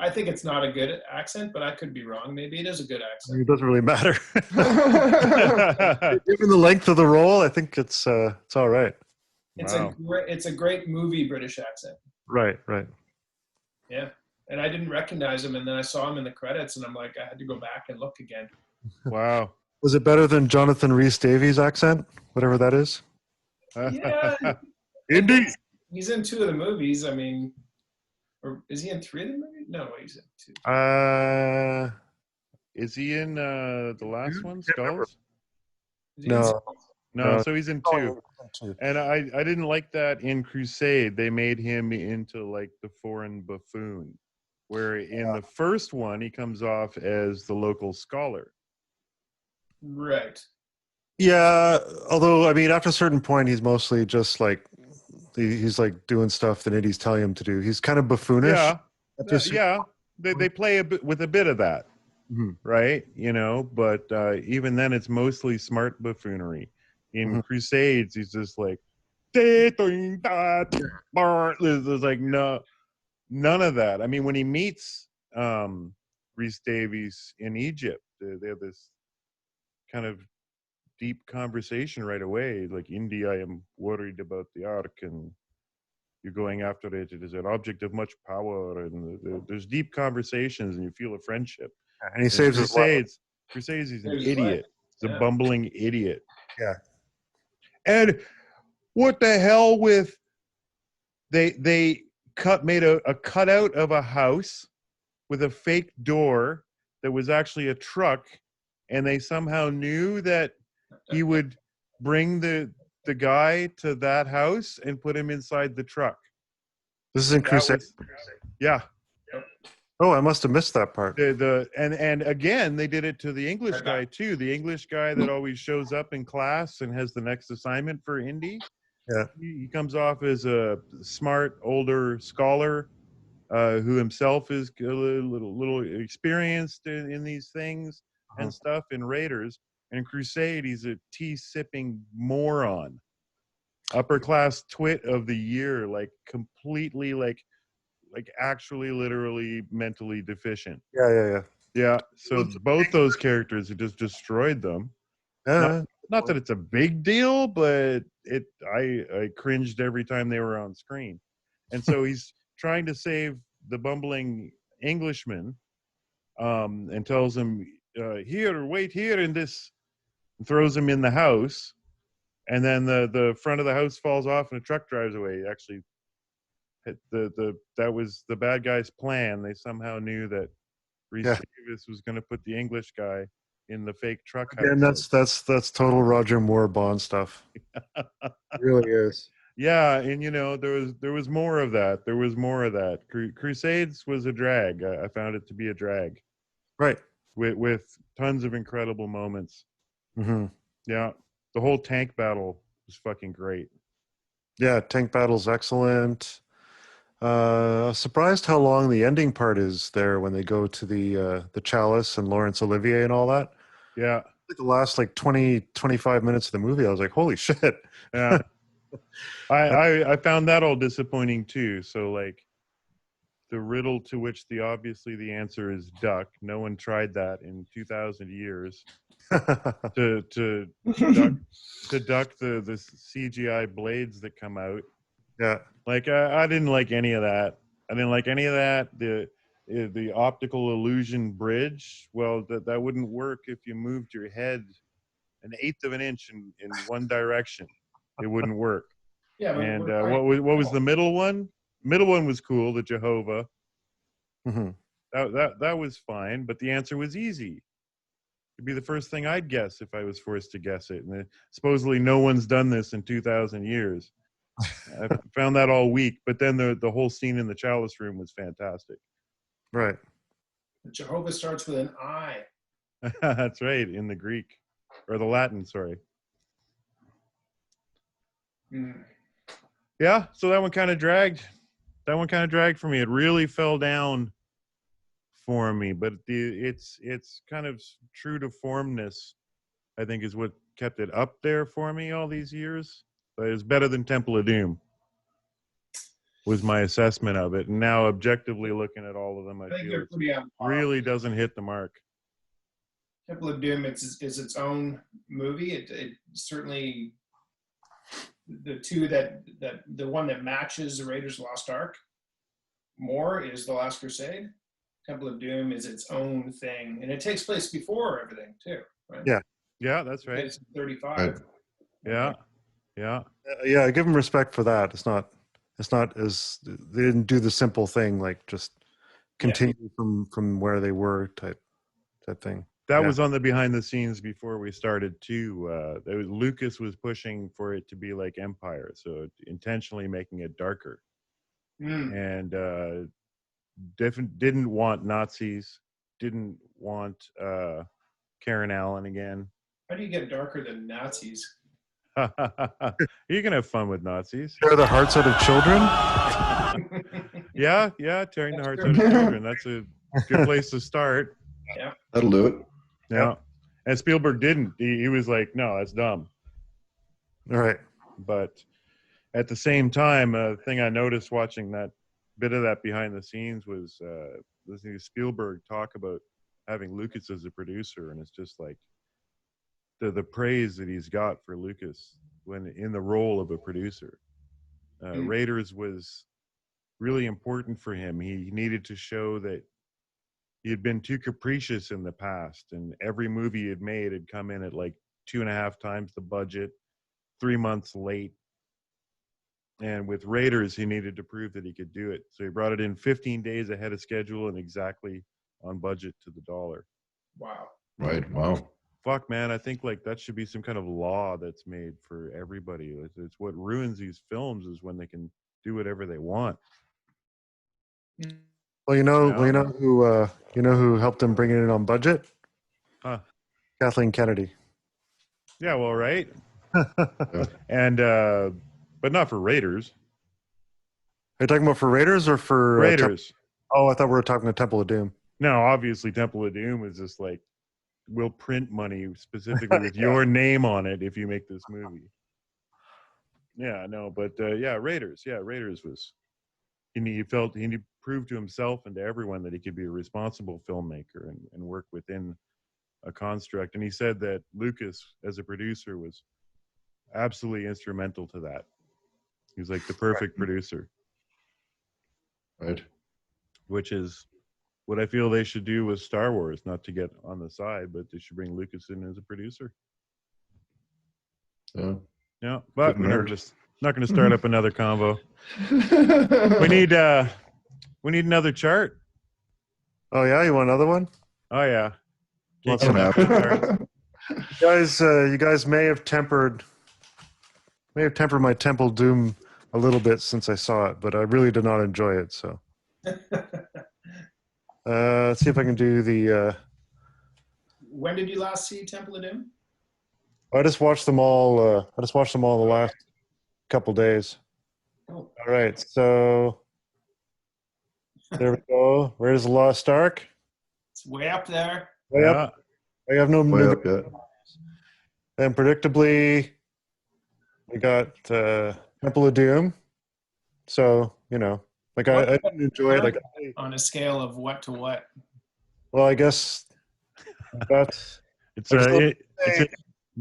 I think it's not a good accent, but I could be wrong. Maybe it is a good accent. It doesn't really matter. Given the length of the role, I think it's all right. It's a great movie British accent. Right. Yeah, and I didn't recognize him, and then I saw him in the credits, and I'm like, I had to go back and look again. Wow. Was it better than Jonathan Rhys-Davies' accent, whatever that is? Yeah. Indeed. He's in 2 of the movies. I mean, or is he in 3 of the movies? No, he's in 2. Is he in the last one, Skulls? No, so he's in 2. And I didn't like that in Crusade. They made him into like the foreign buffoon, where in the first one he comes off as the local scholar. Right. Yeah, although I mean, after a certain point, he's mostly just like he's like doing stuff that Eddie's telling him to do. He's kind of buffoonish. Yeah. They play a bit with a bit of that, right? But even then, it's mostly smart buffoonery. In Crusades, he's just like, there's like none of that. I mean, when he meets Rhys-Davies in Egypt, they have this kind of deep conversation right away. Like, India, I am worried about the Ark, and you're going after it. It is an object of much power, and there's deep conversations, and you feel a friendship. And he saves his life. Crusades, he's an Saves his idiot. life. He's a Yeah. bumbling idiot. Yeah. And what the hell with they made a cutout of a house with a fake door that was actually a truck, and they somehow knew that he would bring the guy to that house and put him inside the truck. This is in Crusade. Yeah. Oh, I must have missed that part. And again, they did it to the English Right guy back. too. The English guy that always shows up in class and has the next assignment for Indy. Yeah. He comes off as a smart older scholar who himself is a little experienced in these things and stuff in Raiders. And Crusade, he's a tea-sipping moron. Upper class twit of the year, like completely like actually literally mentally deficient. Yeah. So both those characters, it just destroyed them. Yeah. Not that it's a big deal, but I cringed every time they were on screen. And so he's trying to save the bumbling Englishman, and tells him, wait here in this, and throws him in the house. And then the front of the house falls off and a truck drives away. Actually, that was the bad guy's plan. They somehow knew that Reese Davis was going to put the English guy in the fake truck house. And that's total Roger Moore Bond stuff. It really is. Yeah, and there was more of that. There was more of that. Crusades was a drag. I found it to be a drag. Right. With tons of incredible moments. Mm-hmm. Yeah, the whole tank battle was fucking great. Yeah, tank battle's excellent. Surprised how long the ending part is there when they go to the Chalice and Laurence Olivier and all that. Yeah. Like the last 20, 25 minutes of the movie, I was like, holy shit. Yeah. I found that all disappointing too. So like the riddle to which obviously the answer is duck. No one tried that in 2,000 years to duck the CGI blades that come out. Yeah. Like I didn't like any of that. I didn't like any of that. The optical illusion bridge. Well, that wouldn't work if you moved your head an eighth of an inch in one direction. It wouldn't work. Yeah. But And what was the middle one? Middle one was cool. The Jehovah. Mm-hmm. That was fine, but the answer was easy. It'd be the first thing I'd guess if I was forced to guess it. And supposedly no one's done this in 2,000 years. I found that all weak, but then the whole scene in the Chalice room was fantastic. Right. Jehovah starts with an I. That's right, in the Greek or the Latin, sorry. Mm. Yeah, so that one kind of dragged. That one kind of dragged for me. It really fell down for me, but it's kind of true to formness, I think, is what kept it up there for me all these years. But it's better than Temple of Doom, was my assessment of it. And now, objectively looking at all of them, I think feel they're it pretty on par. really doesn't hit the mark. Temple of Doom is its own movie. It certainly, the two that the one that matches the Raiders Lost Ark more is The Last Crusade. Temple of Doom is its own thing, and it takes place before everything too, right? Yeah, that's right. It's 35. Right. Yeah. Yeah, I give them respect for that. It's not as they didn't do the simple thing like just continue from where they were type thing. That was on the behind the scenes before we started too. Lucas was pushing for it to be like Empire, so intentionally making it darker. And didn't want Nazis, didn't want Karen Allen again. How do you get darker than Nazis? You can have fun with Nazis. Tear the hearts out of children. Yeah, tearing the hearts out of children. That's a good place to start. Yeah, That'll do it. Yeah, and Spielberg didn't. He was like, no, that's dumb. All right. But at the same time, a thing I noticed watching that bit of that behind the scenes was listening to Spielberg talk about having Lucas as a producer, and it's just like the praise that he's got for Lucas when in the role of a producer. Raiders was really important for him. He needed to show that he had been too capricious in the past, and every movie he had made had come in at like 2.5 times the budget, 3 months late. And with Raiders, he needed to prove that he could do it. So he brought it in 15 days ahead of schedule and exactly on budget to the dollar. Wow. Right. Wow. Fuck, man, I think like that should be some kind of law that's made for everybody. It's what ruins these films is when they can do whatever they want. Well, you know who helped him bring it in on budget? Huh. Kathleen Kennedy. Yeah, well, right. And but not for Raiders. Are you talking about for Raiders or for Raiders. Oh, I thought we were talking about Temple of Doom. No, obviously Temple of Doom was just like, we'll print money specifically with your name on it if you make this movie. Yeah, no, but Raiders. Yeah, Raiders was. He felt he proved to himself and to everyone that he could be a responsible filmmaker and work within a construct. And he said that Lucas, as a producer, was absolutely instrumental to that. He was like the perfect producer. Right. Which is what I feel they should do with Star Wars, not to get on the side, but they should bring Lucas in as a producer. Yeah. Yeah, but Good we're nerd. not going to start up another convo. We need another chart. Oh yeah, you want another one? Oh yeah. Want Can't some get enough of charts. You guys may have tempered my Temple of Doom a little bit since I saw it, but I really did not enjoy it. So let's see if I can do the. When did you last see Temple of Doom? I just watched them all. I just watched them all the last couple days. Cool. All right, so there we go. Where's the Lost Ark? It's way up there. Way up. I have no. Way up, yeah. And predictably, we got Temple of Doom. So like I didn't enjoy it. Like, On a scale of what to what? well, I guess that's. It's So in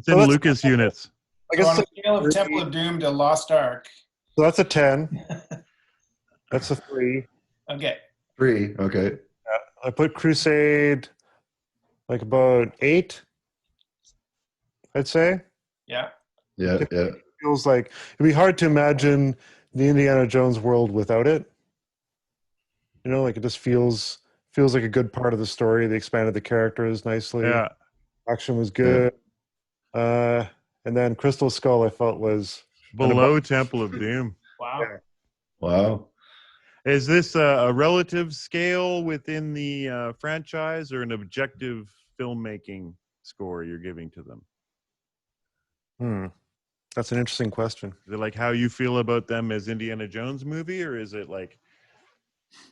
let's- Lucas units. I So guess on a scale of Temple of Doom to Lost Ark. so. That's a 10. That's a 3. Okay. 3. Okay. I put Crusade like about 8. I'd say. Yeah. Yeah. Yeah. Feels like it'd be hard to imagine the Indiana Jones world without it. Like it just feels like a good part of the story. They expanded the characters nicely. Yeah. Action was good. And then Crystal Skull I felt was Below Temple of Doom. Wow. Yeah. Wow. Is this a relative scale within the franchise or an objective filmmaking score you're giving to them? That's an interesting question. Is it like how you feel about them as Indiana Jones movie, or is it like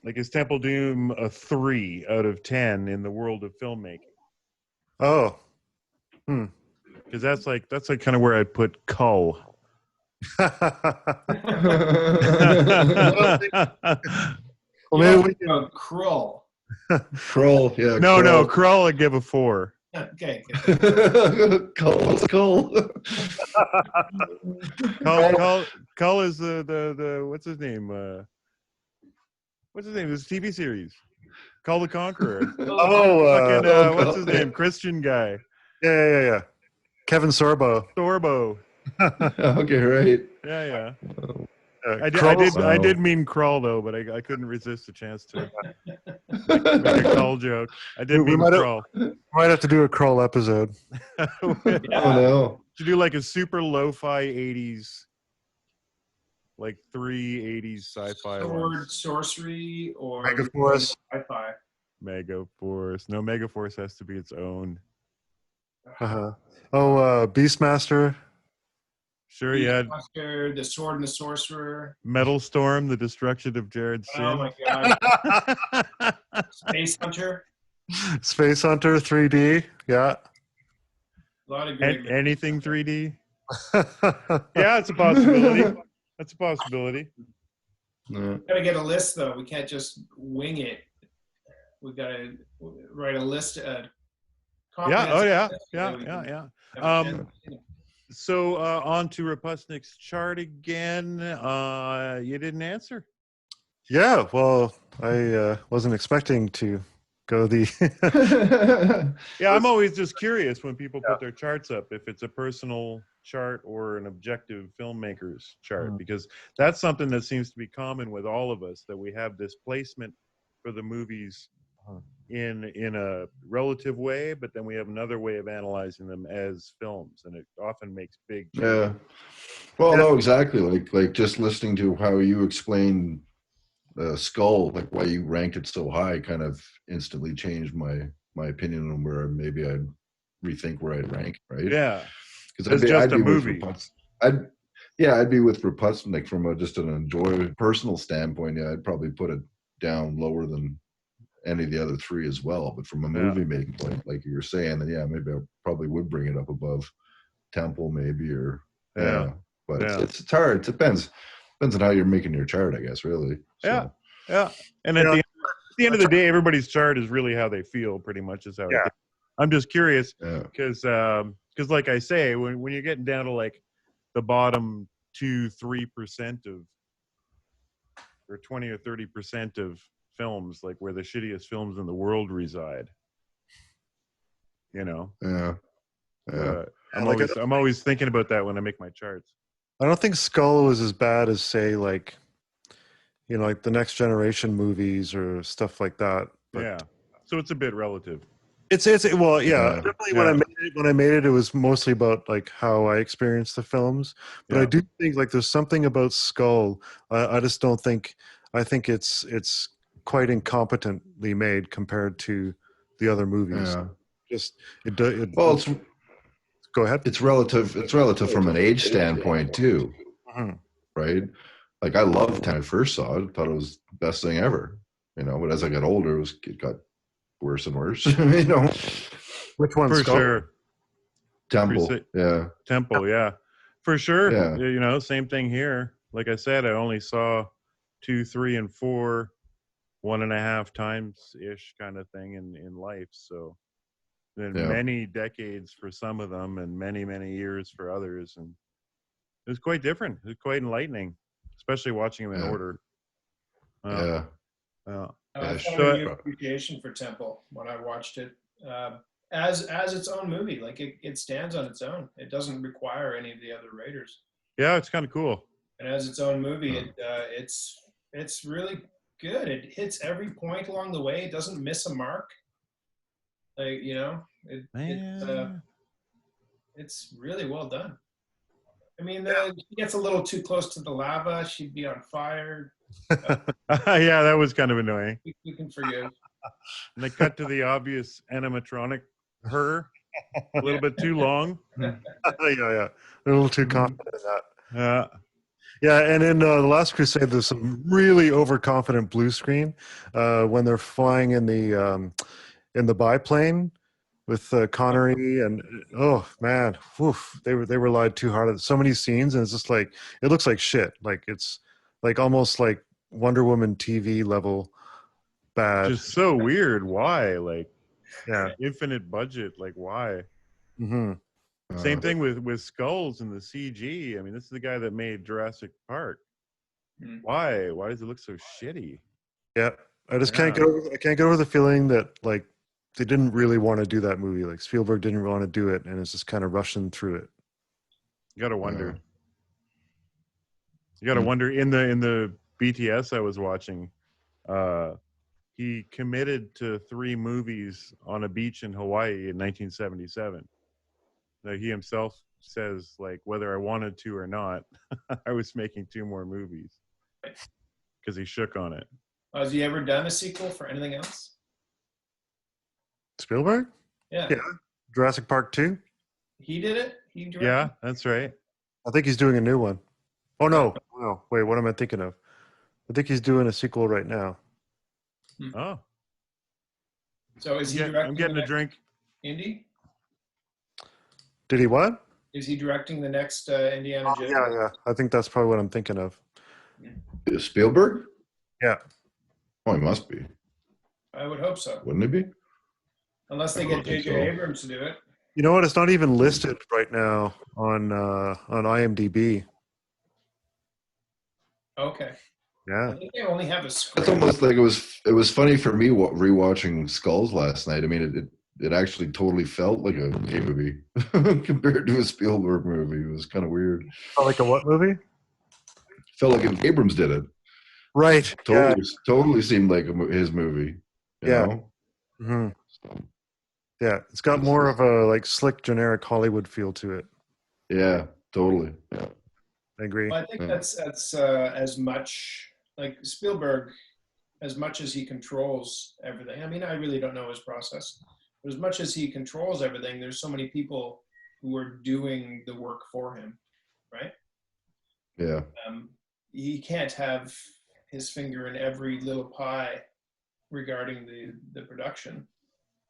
is Temple Doom a 3 out of 10 in the world of filmmaking? Oh. Because that's like kind of where I'd put Cull. Well, maybe we can, Oh, Krull. Troll. Yeah. no, Krull I'd give a 4. Okay. What's Cole? Cull is the what's his name? What's his name? This TV series. Cull the Conqueror. oh, What's his name? Christian guy. yeah. Kevin Sorbo. Sorbo. Okay, right. Yeah. Krull- I did mean Krull though, but I couldn't resist the chance to make a Krull joke. I did We mean might have- Krull. Might have to do a Krull episode. Oh no. To do like a super lo-fi 80s, like 3 80s sci-fi Sword, ones. sorcery, or Megaforce. sci-fi. Megaforce. No, Megaforce has to be its own. Uh-huh. Beastmaster. Sure, yeah. Beastmaster, the Sword and the Sorcerer. Metal Storm, the destruction of Jared Sin. Oh my god. Space Hunter. Space Hunter 3D. Yeah. A lot of great. Anything 3D? Yeah, it's a possibility. That's a possibility. No. We gotta get a list though. We can't just wing it. We gotta write a list. Yeah. Oh, yeah. comprehensive list so Yeah. we Yeah. can Yeah. have a chance. So on to Rapusnik's chart again. You didn't answer. Yeah, well, I wasn't expecting to go the. Yeah, I'm always just curious when people put their charts up, if it's a personal chart or an objective filmmaker's chart, because that's something that seems to be common with all of us, that we have this placement for the movies in a relative way, but then we have another way of analyzing them as films, and it often makes big changes. Yeah. Well, no, exactly. Like just listening to how you explained Skull, like why you ranked it so high, kind of instantly changed my opinion on where maybe I'd rethink where I'd rank. Right? Yeah, Because it's just a movie. I'd be with Reputzman, like from just an personal standpoint. Yeah, I'd probably put it down lower than any of the other three as well. But from a movie making point, like you were saying, then maybe I probably would bring it up above Temple, maybe, or But it's hard. It depends on how you're making your chart, I guess. Really. So. Yeah. And at the end of the day, everybody's chart is really how they feel. Pretty much is how. I think. I'm just curious because like I say, when you're getting down to like the bottom 2-3% of, or 20 or 30% of films, like where the shittiest films in the world reside, I'm always thinking about that when I make my charts. I don't think Skull was as bad as, say, like like the Next Generation movies or stuff like that. But so it's a bit relative. Definitely when I made it, it was mostly about like how I experienced the films. But I do think like there's something about Skull. I just don't think. I think it's quite incompetently made compared to the other movies. Go ahead. It's relative from an age standpoint too, right? Like I loved when I first saw it. Thought it was the best thing ever, But as I got older, it got worse and worse, Which one? For sure. Temple, Temple, for sure. Yeah. Same thing here. Like I said, I only saw 2, 3, and 4, 1.5 times ish kind of thing in life. So then many decades for some of them, and many, many years for others, and it was quite different. It was quite enlightening, especially watching them in order. I found a new appreciation for Temple when I watched it as its own movie. Like it stands on its own. It doesn't require any of the other Raiders. Yeah, it's kind of cool. And as its own movie, it's really good. It hits every point along the way. It doesn't miss a mark. Like it's really well done. I mean, she gets a little too close to the lava. She'd be on fire. Yeah, that was kind of annoying. We can forgive. And they cut to the obvious animatronic her a little bit too long. A little too confident in that. Yeah, and in The Last Crusade, there's some really overconfident blue screen when they're flying in the biplane with Connery, and oh man, they relied too hard on so many scenes, and it's just like it looks like shit. Like it's like almost like Wonder Woman TV level bad. Just so weird. Why? Like, infinite budget. Like, why? Mm-hmm. Same thing with Skulls and the CG. I mean, this is the guy that made Jurassic Park. Why? Why does it look so shitty? Yeah, I just can't get over the feeling that like they didn't really want to do that movie. Like Spielberg didn't want to do it, and it's just kind of rushing through it. You gotta wonder. You gotta wonder. In the BTS I was watching, he committed to 3 movies on a beach in Hawaii in 1977. Now, he himself says, like, whether I wanted to or not, I was making 2 more movies because he shook on it. Has he ever done a sequel for anything else? Spielberg? Yeah. Jurassic Park 2? He did it? He directed? Yeah, that's right. I think he's doing a new one. Oh, no. Oh, wait, what am I thinking of? I think he's doing a sequel right now. Oh. So is he directing? I'm getting a drink. Indy? Did he what? Is he directing the next Indiana Jones? Yeah. I think that's probably what I'm thinking of. Is Spielberg? Yeah. Oh, he must be. I would hope so. Wouldn't it be? Unless they get J.J. Abrams to do it. You know what? It's not even listed right now on IMDb. Okay. Yeah. I think they only have a It's script. almost like it was funny for me rewatching Skulls last night. I mean, it actually totally felt like a gay movie compared to a Spielberg movie. It was kind of weird. Oh, like a what movie? Felt like if Abrams did it. Right. Yeah. Totally seemed like his movie. You Yeah. know? hmm Yeah. It's got more of a like slick, generic Hollywood feel to it. Yeah, totally. Yeah. I agree. Well, I think Yeah. that's as much like Spielberg, as much as he controls everything. I mean, I really don't know his process. But as much as he controls everything, there's so many people who are doing the work for him, right? Yeah. He can't have his finger in every little pie regarding the production.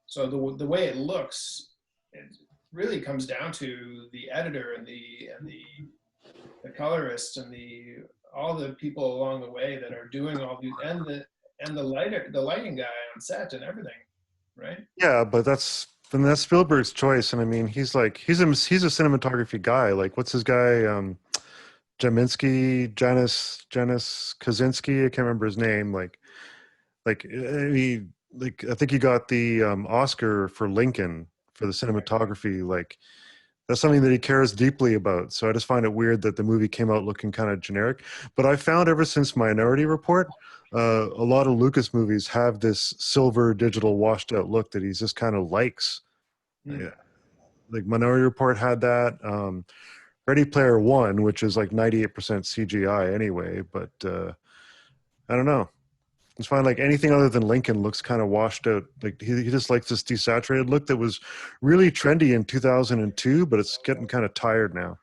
So the way it looks, it really comes down to the editor and the colorist and all the people along the way that are doing all these, and the lighting guy on set and everything, right? Yeah, but that's Spielberg's choice, and I mean, he's a cinematography guy. Like, what's his guy? Janis Kaczynski. I can't remember his name. I think he got the Oscar for Lincoln for the cinematography. Like, that's something that he cares deeply about. So I just find it weird that the movie came out looking kind of generic. But I found ever since Minority Report, a lot of Lucas movies have this silver digital washed out look that he just kind of likes. Yeah. Like Minority Report had that. Ready Player One, which is like 98% CGI anyway, but I don't know. It's fine. Like anything other than Lincoln looks kind of washed out. Like he just likes this desaturated look that was really trendy in 2002, but it's getting kind of tired now.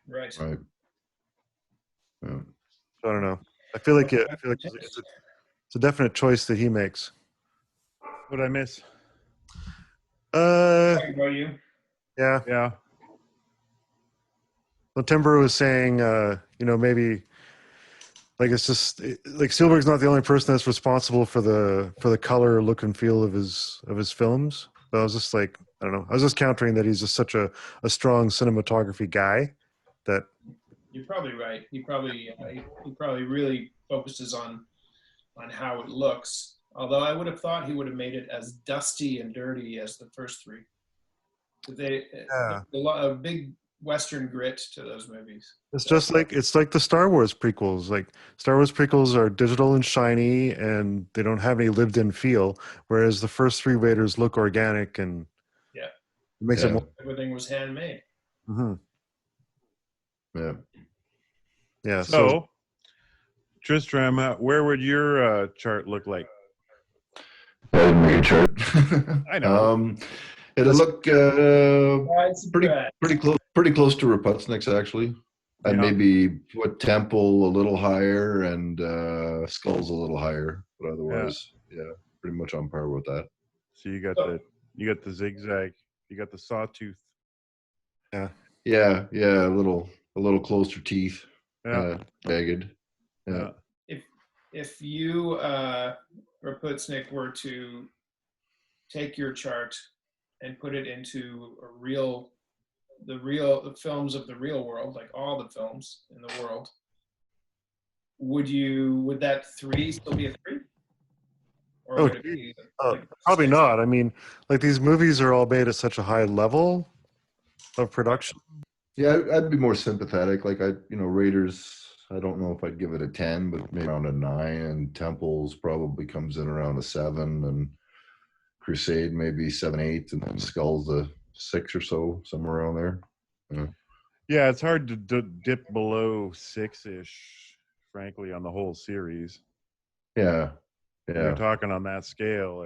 Right. Right. Yeah. So I don't know. I feel like it's a definite choice that he makes. What did I miss? Talking about you. Yeah. Yeah. Well, Timber was saying, maybe like it's just like Spielberg's not the only person that's responsible for the color, look, and feel of his films. But I was just like, I don't know. I was just countering that he's just such a strong cinematography guy that. You're probably right. He probably really focuses on how it looks. Although I would have thought he would have made it as dusty and dirty as the first three. A big Western grit to those movies. It's like the Star Wars prequels. Like Star Wars prequels are digital and shiny, and they don't have any lived-in feel. Whereas the first three Raiders look organic, and yeah, it makes it more. Everything was handmade. Mm-hmm. Yeah. Yeah. So, Tristram, where would your chart look like? I didn't make a chart. I know. It'll look pretty close to Raputnik's actually. I'd maybe put Temple a little higher and Skulls a little higher, but otherwise, yeah, pretty much on par with that. So you got the zigzag, you got the sawtooth. Yeah, a little closer teeth. Yeah, jagged. Yeah. If you Raputnik were to take your chart and put it into the films of the real world, like all the films in the world, would that 3 still be a 3? Or would it be probably not. I mean, like these movies are all made at such a high level of production. Yeah, I'd be more sympathetic. Like Raiders, I don't know if I'd give it a 10, but maybe around a 9, and Temples probably comes in around a 7, and Crusade maybe 7, 8, and then Skulls a 6 or so, somewhere around there. Yeah, it's hard to dip below 6-ish, frankly, on the whole series. Yeah. You're talking on that scale,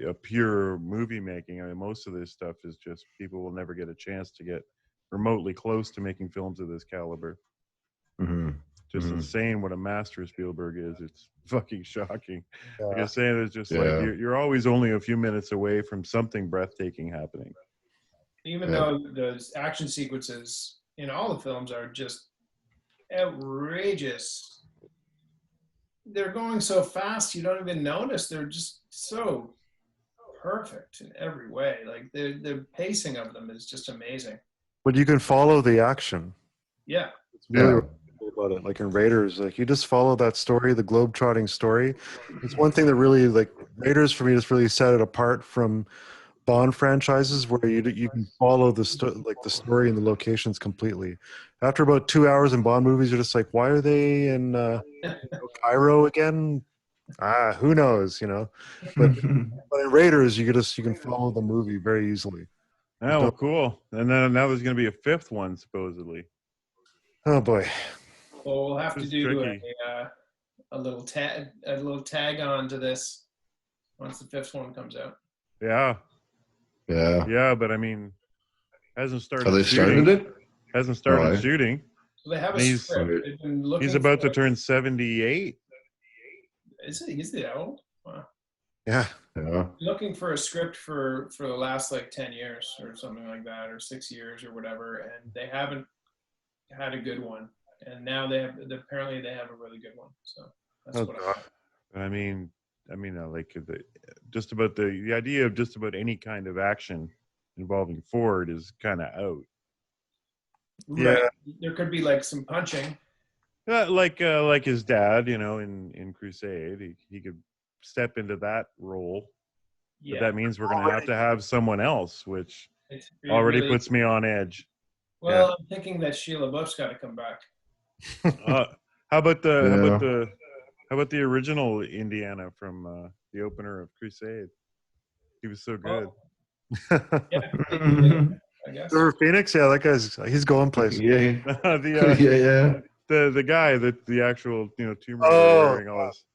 a pure movie making. I mean, most of this stuff is just people will never get a chance to get remotely close to making films of this caliber. Mm-hmm. Just insane what a master Spielberg is. It's fucking shocking. Yeah. Like I say, it's just like you're always only a few minutes away from something breathtaking happening. Even though the action sequences in all the films are just outrageous. They're going so fast you don't even notice. They're just so perfect in every way. Like the pacing of them is just amazing. But you can follow the action. Yeah. It's really about it. Like in Raiders, like you just follow that story, the globe-trotting story. It's one thing that really, like Raiders for me, just really set it apart from Bond franchises, where you can follow the the story and the locations completely. After about 2 hours in Bond movies, you're just like, why are they in Cairo again? Who knows, you know? But in Raiders, you can follow the movie very easily. Oh, well, cool. And then now there's going to be a fifth one, supposedly. Oh boy. Well, we'll have to This is do tricky. a little tag on to this once the fifth one comes out. Yeah. Yeah. Yeah, but I mean, hasn't started Have they shooting. started it? Hasn't started Alright. shooting. So they have a He's- script. They've been looking He's about for, to turn 78. Is it? He's that old? Wow. Yeah. Yeah. Looking for a script for the last like 10 years or something like that, or 6 years or whatever, and they haven't had a good one. And now apparently they have a really good one. So that's Oh, what God. I mean, like just about the idea of just about any kind of action involving Ford is kind of out. Yeah. Right. There could be like some punching. Like his dad, you know, in Crusade, he could step into that role. But Yeah. that means we're going to have someone else, which It's already really- puts me on edge. Well, I'm thinking that Sheila Buff's got to come back. How about the original Indiana from the opener of Crusade? He was so good. Yeah, I guess. River Phoenix, yeah, that he's going places. Yeah. the Yeah. the guy the actual Tomb Raider Oh. wearing all this.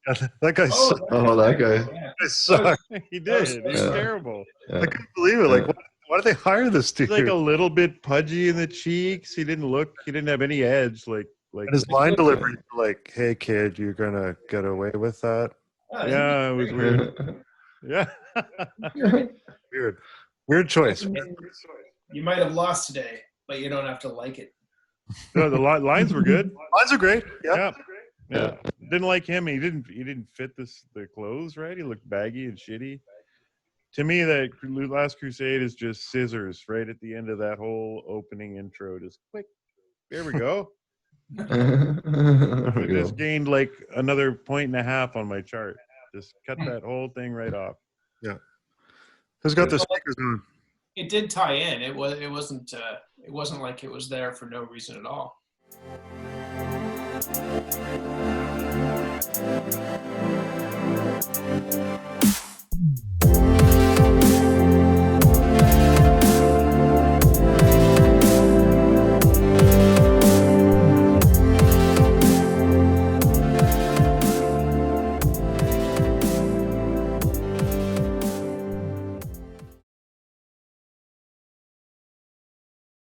That guy Oh, sucks. Oh, that guy. Yeah. Sucks. He did. He was Yeah. terrible. I Yeah. couldn't believe it. Like, why did they hire this dude? He's like a little bit pudgy in the cheeks. He didn't have any edge. Like and his line delivery, like, "Hey kid, you're gonna get away with that." yeah, it was weird. Yeah. Weird choice. You might have lost today, but you don't have to like it. No, the lines were good. Lines are great. Yeah. Yeah. Didn't like him. He didn't fit the clothes right. He looked baggy and shitty. To me, that Last Crusade is just scissors right at the end of that whole opening intro. Just quick. There we go. There we I go. just gained like another 1.5 on my chart. Just cut that whole thing right off. Who's got the speakers on? It did tie in. It wasn't like it was there for no reason at all.